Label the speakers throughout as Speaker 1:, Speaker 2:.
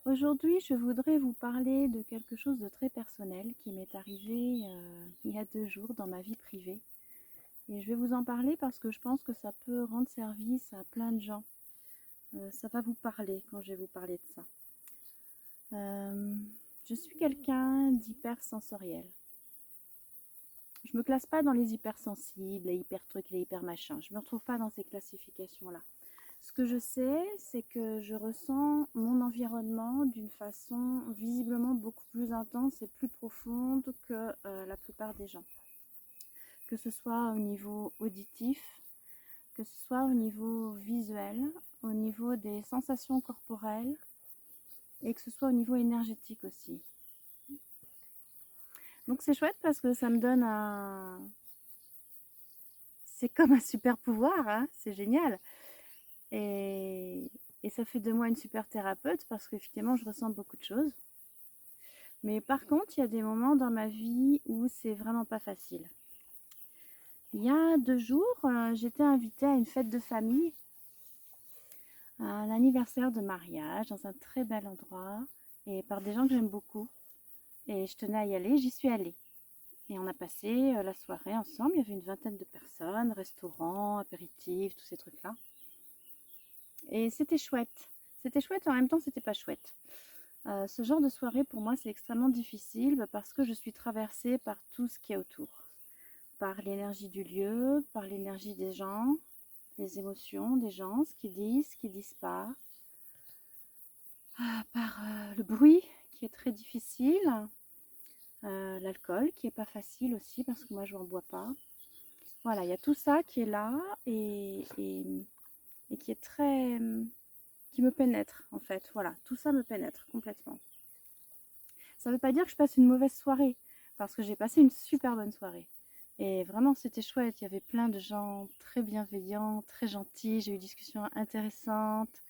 Speaker 1: Aujourd'hui, je voudrais vous parler de quelque chose de très personnel qui m'est arrivé il y a 2 jours dans ma vie privée. Et je vais vous en parler parce que je pense que ça peut rendre service à plein de gens. Ça va vous parler quand je vais vous parler de ça. Euh, je suis quelqu'un d'hypersensoriel. Je me classe pas dans les hypersensibles, les hyper trucs, les hyper machins. Je me retrouve pas dans ces classifications-là. Ce que je sais, c'est que je ressens mon environnement d'une façon visiblement beaucoup plus intense et plus profonde que la plupart des gens. Que ce soit au niveau auditif, que ce soit au niveau visuel, au niveau des sensations corporelles et que ce soit au niveau énergétique aussi. Donc c'est chouette parce que ça me donne un... C'est comme un super pouvoir, hein, c'est génial. Et, et ça fait de moi une super thérapeute parce qu'effectivement je ressens beaucoup de choses. Mais par contre, il y a des moments dans ma vie où c'est vraiment pas facile. Il y a 2 jours, j'étais invitée à une fête de famille, à un anniversaire de mariage dans un très bel endroit et par des gens que j'aime beaucoup. Et je tenais à y aller, j'y suis allée. Et on a passé la soirée ensemble, il y avait une vingtaine de personnes, restaurant, apéritifs, tous ces trucs-là. Et c'était chouette. C'était chouette et en même temps c'était pas chouette. Ce genre de soirée pour moi c'est extrêmement difficile parce que je suis traversée par tout ce qui est autour. Par l'énergie du lieu, par l'énergie des gens, les émotions des gens, ce qu'ils disent pas, par le bruit qui est très difficile, l'alcool qui est pas facile aussi parce que moi je n'en bois pas. Voilà, il y a tout ça qui est là et qui est très... qui me pénètre en fait. Voilà, tout ça me pénètre complètement. Ça ne veut pas dire que je passe une mauvaise soirée parce que j'ai passé une super bonne soirée. Et vraiment, c'était chouette. Il y avait plein de gens très bienveillants, très gentils. J'ai eu des discussions intéressantes.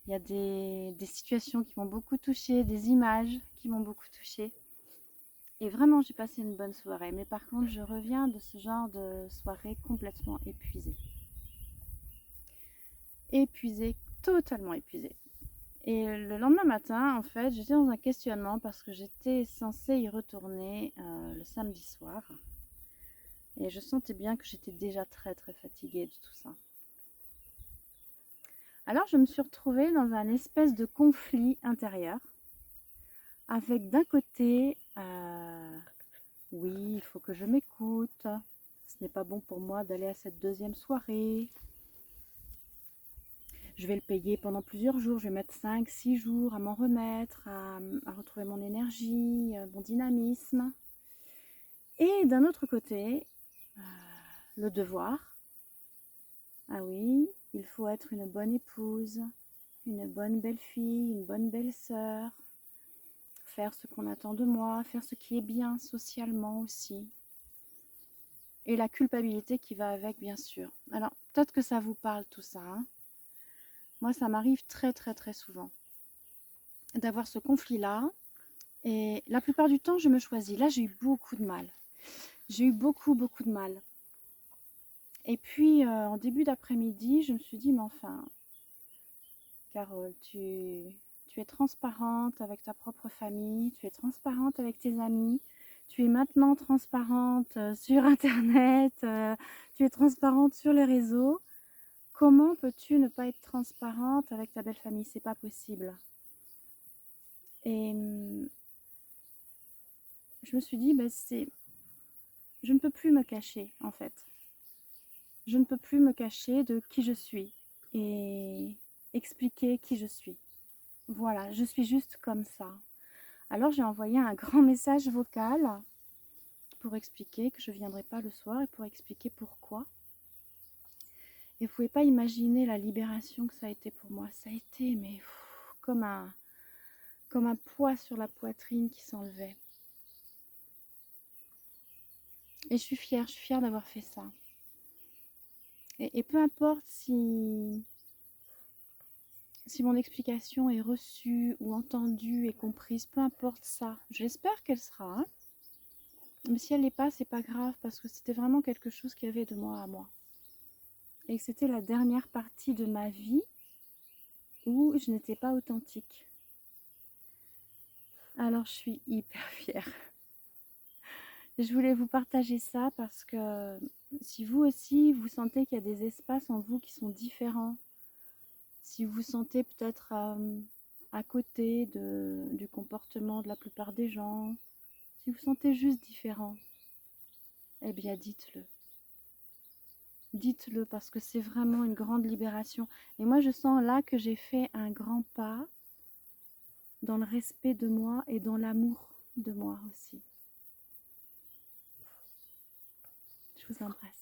Speaker 1: Il y a des situations qui m'ont beaucoup touchée, des images qui m'ont beaucoup touchée. Et vraiment, j'ai passé une bonne soirée. Mais par contre, je reviens de ce genre de soirée complètement épuisée. Épuisée, totalement épuisée. Et le lendemain matin, en fait, j'étais dans un questionnement parce que j'étais censée y retourner le samedi soir. Et je sentais bien que j'étais déjà très très fatiguée de tout ça. Alors je me suis retrouvée dans un espèce de conflit intérieur avec d'un côté, oui, il faut que je m'écoute, ce n'est pas bon pour moi d'aller à cette deuxième soirée, je vais le payer pendant plusieurs jours, je vais mettre 5, 6 jours à m'en remettre, à retrouver mon énergie, mon dynamisme. Et d'un autre côté, le devoir. Ah oui, il faut être une bonne épouse, une bonne belle-fille, une bonne belle-sœur, faire ce qu'on attend de moi, faire ce qui est bien socialement aussi. Et la culpabilité qui va avec, bien sûr. Alors, peut-être que ça vous parle tout ça, hein. Moi, ça m'arrive très très très souvent d'avoir ce conflit-là. Et la plupart du temps, je me choisis. Là, j'ai eu beaucoup de mal. J'ai eu beaucoup beaucoup de mal. Et puis, en début d'après-midi, je me suis dit, mais enfin, Carole, tu es transparente avec ta propre famille, tu es transparente avec tes amis, tu es maintenant transparente sur Internet, tu es transparente sur les réseaux. Comment peux-tu ne pas être transparente avec ta belle famille? C'est pas possible. Et je me suis dit, ben, je ne peux plus me cacher en fait. Je ne peux plus me cacher de qui je suis et expliquer qui je suis. Voilà, je suis juste comme ça. Alors j'ai envoyé un grand message vocal pour expliquer que je ne viendrai pas le soir et pour expliquer pourquoi. Et vous ne pouvez pas imaginer la libération que ça a été pour moi. Ça a été mais comme un poids sur la poitrine qui s'enlevait. Et je suis fière d'avoir fait ça. Et peu importe si mon explication est reçue ou entendue et comprise, peu importe ça. J'espère qu'elle sera, hein. Mais si elle n'est pas, c'est pas grave parce que c'était vraiment quelque chose qui avait de moi à moi. Et que c'était la dernière partie de ma vie où je n'étais pas authentique. Alors, je suis hyper fière. Je voulais vous partager ça parce que si vous aussi, vous sentez qu'il y a des espaces en vous qui sont différents, si vous sentez peut-être à côté du comportement de la plupart des gens, si vous sentez juste différent, eh bien dites-le. Dites-le parce que c'est vraiment une grande libération. Et moi, je sens là que j'ai fait un grand pas dans le respect de moi et dans l'amour de moi aussi. Je vous embrasse.